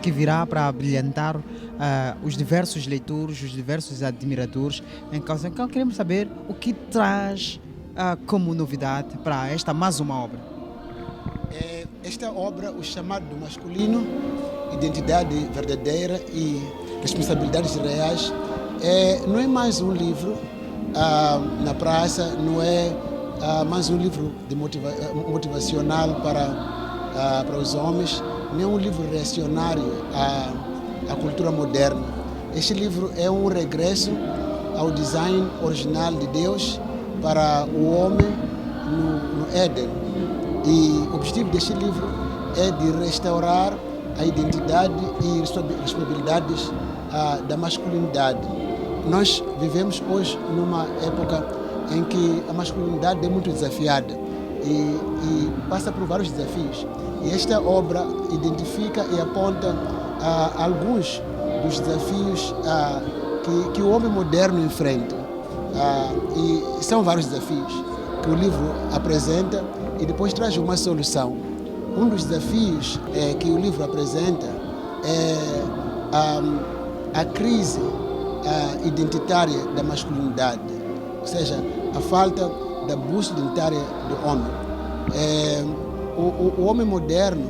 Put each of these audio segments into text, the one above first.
que virá para brilhantar os diversos leitores, os diversos admiradores em causa. Então queremos saber o que traz como novidade para esta mais uma obra. Esta obra, O Chamado do Masculino, Identidade Verdadeira e Responsabilidades Reais, não é mais um livro na praça, não é mais um livro motivacional para os homens, nem um livro reacionário à cultura moderna. Este livro é um regresso ao design original de Deus para o homem no Éden. E o objetivo deste livro é de restaurar a identidade e responsabilidades da masculinidade. Nós vivemos hoje numa época em que a masculinidade é muito desafiada e passa por vários desafios. E esta obra identifica e aponta alguns dos desafios que o homem moderno enfrenta. E são vários desafios que o livro apresenta e depois traz uma solução. Um dos desafios que o livro apresenta é a crise identitária da masculinidade, ou seja, a falta da bússola identitária do homem. O homem moderno,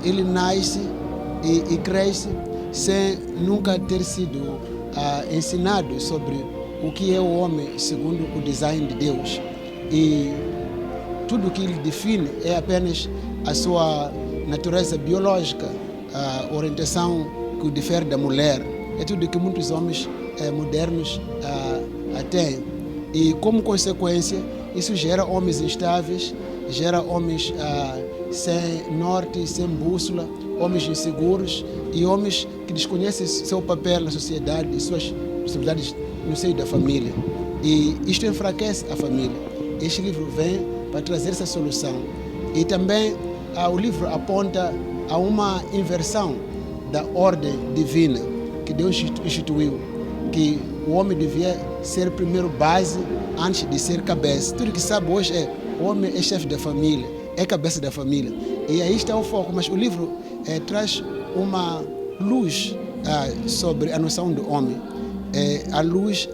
ele nasce e cresce sem nunca ter sido ensinado sobre o que é o homem segundo o design de Deus. E tudo o que ele define é apenas a sua natureza biológica, a orientação que o difere da mulher. É tudo que muitos homens modernos têm. E, como consequência, isso gera homens instáveis, gera homens sem norte, sem bússola, homens inseguros e homens que desconhecem seu papel na sociedade e suas responsabilidades no seio da família. E isto enfraquece a família. Este livro vem para trazer essa solução. E também o livro aponta a uma inversão da ordem divina que Deus instituiu, que o homem devia ser primeiro base antes de ser cabeça. Tudo que sabe hoje o homem é chefe da família, é cabeça da família. E aí está o foco, mas o livro traz uma luz sobre a noção do homem, a luz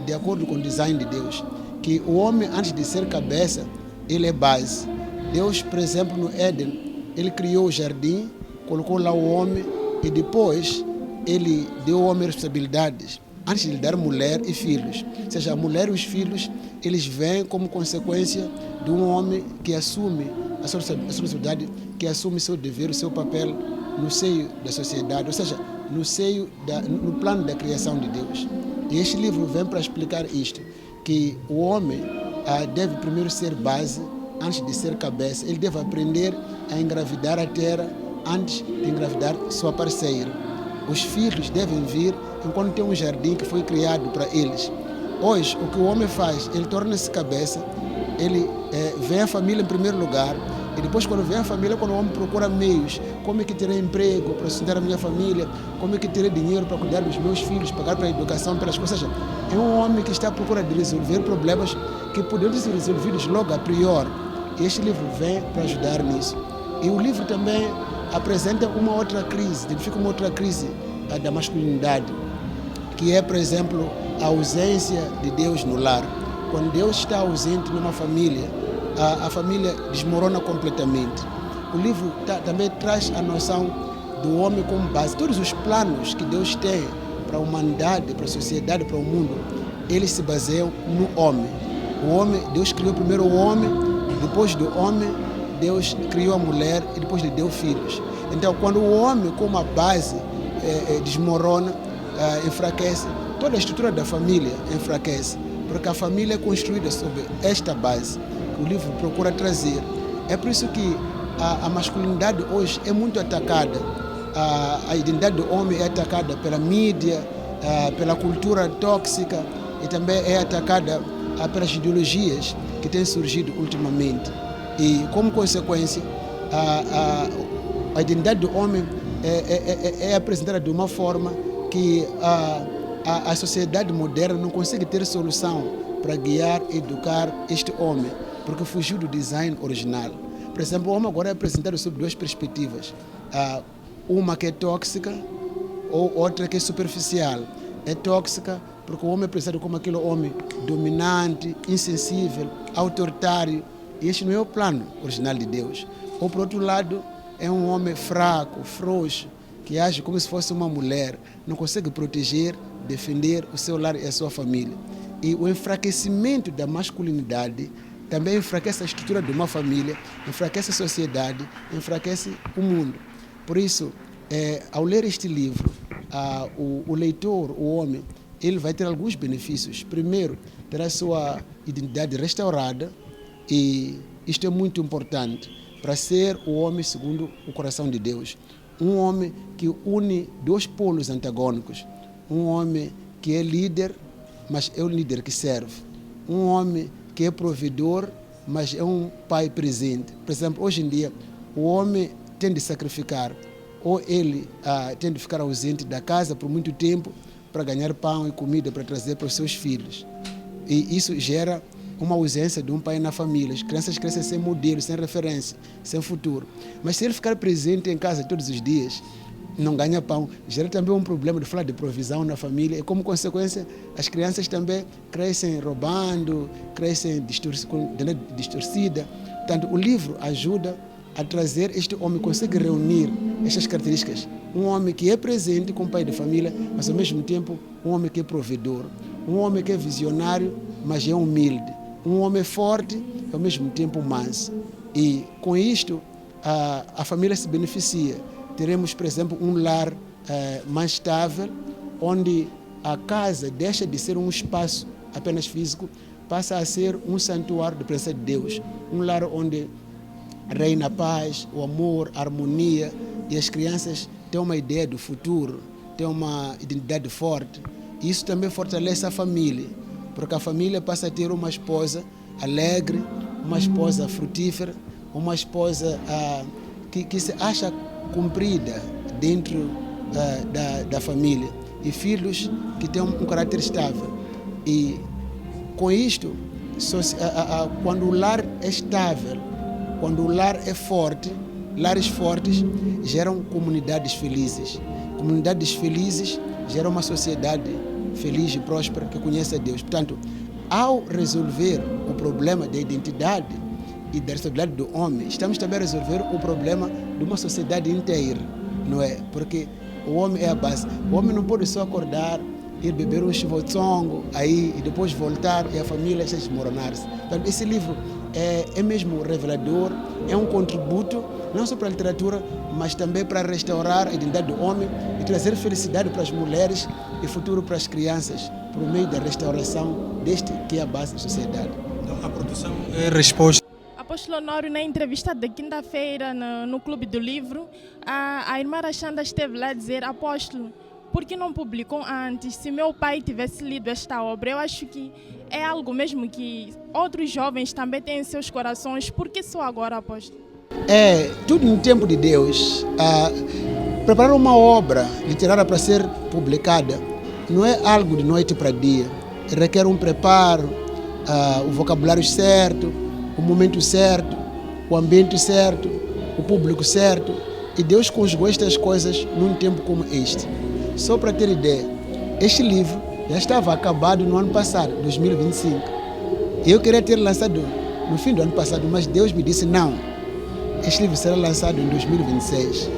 de acordo com o design de Deus, que o homem, antes de ser cabeça, ele é base. Deus, por exemplo, no Éden, ele criou o jardim, colocou lá o homem e depois ele deu ao homem responsabilidades, antes de lhe dar mulher e filhos. Ou seja, a mulher e os filhos, eles vêm como consequência de um homem que assume a sua responsabilidade, que assume seu dever, o seu papel no seio da sociedade, ou seja, no plano da criação de Deus. E este livro vem para explicar isto, que o homem deve primeiro ser base, antes de ser cabeça. Ele deve aprender a engravidar a terra antes de engravidar sua parceira. Os filhos devem vir enquanto tem um jardim que foi criado para eles. Hoje, o que o homem faz, ele torna-se cabeça, ele vê a família em primeiro lugar, e depois, quando vem a família, quando o homem procura meios, como é que terei emprego para sustentar a minha família, como é que terei dinheiro para cuidar dos meus filhos, pagar para a educação, pelas coisas. Ou seja, é um homem que está à procura de resolver problemas que poderiam ser resolvidos logo a priori. E este livro vem para ajudar nisso. E o livro também apresenta uma outra crise, identifica uma outra crise da masculinidade, que é, por exemplo, a ausência de Deus no lar. Quando Deus está ausente numa família, a família desmorona completamente. O livro também traz a noção do homem como base. Todos os planos que Deus tem para a humanidade, para a sociedade, para o mundo, eles se baseiam no homem. O homem, Deus criou primeiro o homem, depois do homem, Deus criou a mulher e depois lhe deu filhos. Então, quando o homem, como a base, desmorona, enfraquece, toda a estrutura da família enfraquece, porque a família é construída sobre esta base que o livro procura trazer. É por isso que a masculinidade hoje é muito atacada. A identidade do homem é atacada pela mídia, pela cultura tóxica e também é atacada pelas ideologias que têm surgido ultimamente. E, como consequência, a identidade do homem é apresentada de uma forma que a sociedade moderna não consegue ter solução para guiar e educar este homem, porque fugiu do design original. Por exemplo, o homem agora é apresentado sob duas perspectivas. uma que é tóxica ou outra que é superficial. É tóxica porque o homem é apresentado como aquele homem dominante, insensível, autoritário. E este não é o plano original de Deus. Ou, por outro lado, é um homem fraco, frouxo, que age como se fosse uma mulher, não consegue proteger, defender o seu lar e a sua família. E o enfraquecimento da masculinidade também enfraquece a estrutura de uma família, enfraquece a sociedade, enfraquece o mundo. Por isso, ao ler este livro, o leitor, o homem, ele vai ter alguns benefícios. Primeiro, terá a sua identidade restaurada, e isto é muito importante para ser o homem segundo o coração de Deus. Um homem que une dois polos antagônicos. Um homem que é líder, mas é um líder que serve. Um homem que é provedor, mas é um pai presente. Por exemplo, hoje em dia, o homem tem de sacrificar, ou ele tem de ficar ausente da casa por muito tempo para ganhar pão e comida para trazer para os seus filhos. E isso gera uma ausência de um pai na família. As crianças crescem sem modelo, sem referência, sem futuro. Mas se ele ficar presente em casa todos os dias, não ganha pão, gera também um problema de falar de provisão na família. E como consequência, as crianças também crescem roubando, crescem distorcida. Portanto, o livro ajuda a trazer este homem, consegue reunir estas características. Um homem que é presente como pai de família, mas ao mesmo tempo um homem que é provedor. Um homem que é visionário, mas é humilde. Um homem forte e ao mesmo tempo manso. E com isto a família se beneficia. Teremos, por exemplo, um lar mais estável, onde a casa deixa de ser um espaço apenas físico, passa a ser um santuário da presença de Deus. Um lar onde reina a paz, o amor, a harmonia, e as crianças têm uma ideia do futuro, têm uma identidade forte. Isso também fortalece a família, porque a família passa a ter uma esposa alegre, uma esposa frutífera, uma esposa que se acha cumprida dentro da família, e filhos que têm um caráter estável. E com isto, quando o lar é estável, quando o lar é forte, lares fortes geram comunidades felizes. Comunidades felizes geram uma sociedade feliz e próspera que conhece a Deus. Portanto, ao resolver o problema da identidade e da responsabilidade do homem, estamos também a resolver o problema de uma sociedade inteira, não é? Porque o homem é a base. O homem não pode só acordar, ir beber um chivotsongo aí e depois voltar e a família se desmoronar-se. Então, esse livro é mesmo revelador, é um contributo não só para a literatura, mas também para restaurar a identidade do homem e trazer felicidade para as mulheres e futuro para as crianças, por meio da restauração deste que é a base da sociedade. Então, a produção é resposta. Apóstolo Honório, na entrevista de quinta-feira no Clube do Livro, a irmã Rachanda esteve lá a dizer: apóstolo, por que não publicou antes? Se meu pai tivesse lido esta obra, eu acho que é algo mesmo que outros jovens também têm em seus corações. Por que só agora, apóstolo? Tudo no tempo de Deus. Preparar uma obra literária para ser publicada não é algo de noite para dia. Requer um preparo, o vocabulário certo, o momento certo, o ambiente certo, o público certo. E Deus conjugou estas coisas num tempo como este. Só para ter ideia, este livro já estava acabado no ano passado, 2025. Eu queria ter lançado no fim do ano passado, mas Deus me disse não. Este livro será lançado em 2026.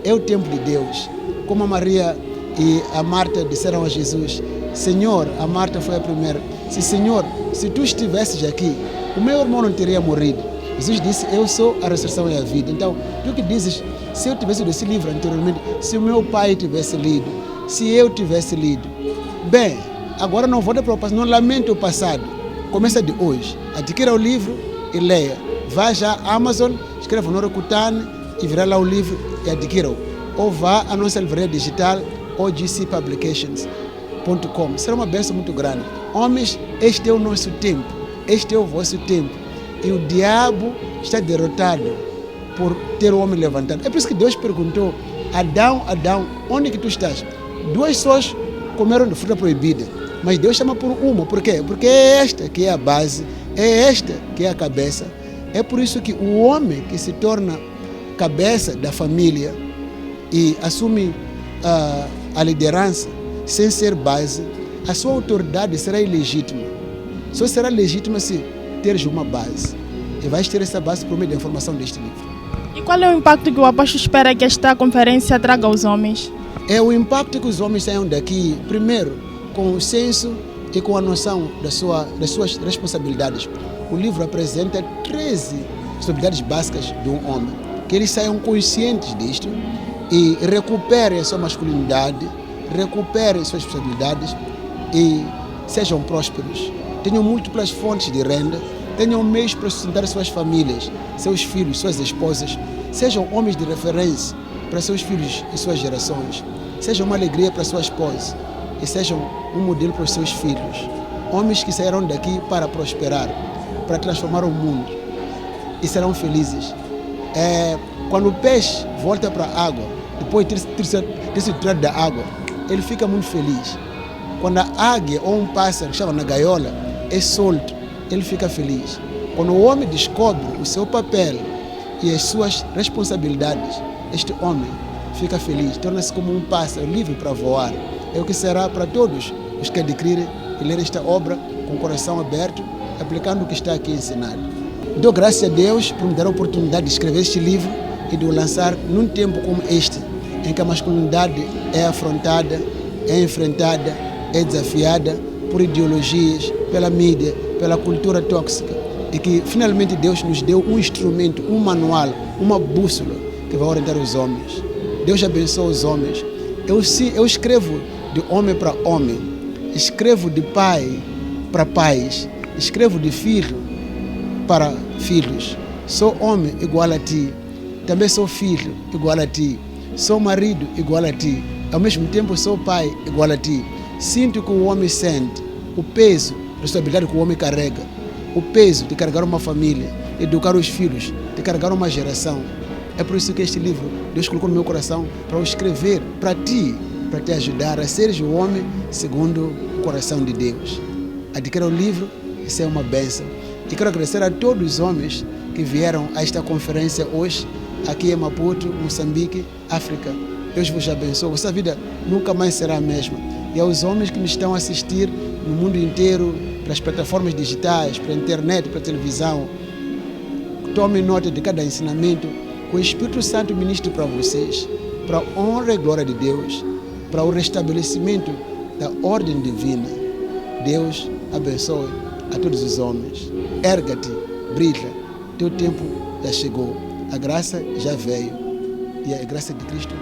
É o tempo de Deus. Como a Maria e a Marta disseram a Jesus: Senhor, a Marta foi a primeira. Senhor, se tu estivesses aqui, o meu irmão não teria morrido. Jesus disse: eu sou a ressurreição e a vida. Então, tu que dizes, se eu tivesse lido esse livro anteriormente, se o meu pai tivesse lido, se eu tivesse lido. Bem, agora não vou dar preocupação, não lamento o passado. Começa de hoje. Adquira o livro e leia. Vá já à Amazon, escreva Honório Kutane e virá lá o livro e adquira-o. Ou vá à nossa livraria digital, ogcpublications.com. Será uma bênção muito grande. Homens, este é o nosso tempo. Este é o vosso tempo. E o diabo está derrotado por ter o homem levantado. É por isso que Deus perguntou: Adão, Adão, onde que tu estás? Duas sós comeram de fruta proibida, mas Deus chama por uma. Por quê? Porque é esta que é a base, é esta que é a cabeça. É por isso que o homem que se torna cabeça da família e assume a liderança sem ser base, a sua autoridade será ilegítima. Só será legítima se teres uma base. E vais ter essa base por meio da informação deste livro. E qual é o impacto que o apóstolo espera que esta conferência traga aos homens? É o impacto que os homens saiam daqui, primeiro, com o senso e com a noção das suas responsabilidades. O livro apresenta 13 responsabilidades básicas de um homem. Que eles saiam conscientes disto e recuperem a sua masculinidade, recuperem suas responsabilidades e sejam prósperos. Tenham múltiplas fontes de renda, tenham meios para sustentar suas famílias, seus filhos, suas esposas. Sejam homens de referência para seus filhos e suas gerações. Sejam uma alegria para sua esposa e sejam um modelo para os seus filhos. Homens que sairão daqui para prosperar, para transformar o mundo e serão felizes. Quando o peixe volta para a água, depois de ter se tirado da água, ele fica muito feliz. Quando a águia ou um pássaro que estava na gaiola é solto, ele fica feliz. Quando o homem descobre o seu papel e as suas responsabilidades, este homem fica feliz, torna-se como um pássaro livre para voar. É o que será para todos os que adquirirem e lerem esta obra com o coração aberto, aplicando o que está aqui ensinado. Dou graças a Deus por me dar a oportunidade de escrever este livro e de o lançar num tempo como este, em que a masculinidade é afrontada, é enfrentada, é desafiada por ideologias, pela mídia, pela cultura tóxica, e que finalmente Deus nos deu um instrumento, um manual, uma bússola que vai orientar os homens. Deus abençoa os homens. Eu escrevo de homem para homem, escrevo de pai para pais, escrevo de filho para filhos. Sou homem igual a ti, também sou filho igual a ti, sou marido igual a ti, ao mesmo tempo sou pai igual a ti. Sinto que o homem sente, o peso, a responsabilidade que o homem carrega, o peso de carregar uma família, educar os filhos, de carregar uma geração. É por isso que este livro Deus colocou no meu coração para eu escrever para ti, para te ajudar a seres o homem segundo o coração de Deus. Adquira o livro, isso é uma bênção. E quero agradecer a todos os homens que vieram a esta conferência hoje, aqui em Maputo, Moçambique, África. Deus vos abençoe. Vossa vida nunca mais será a mesma. E aos homens que me estão a assistir no mundo inteiro, pelas plataformas digitais, pela internet, pela televisão, tomem nota de cada ensinamento que o Espírito Santo ministra para vocês, para a honra e glória de Deus, para o restabelecimento da ordem divina. Deus abençoe a todos os homens. Erga-te, brilha, teu tempo já chegou, a graça já veio e a graça de Cristo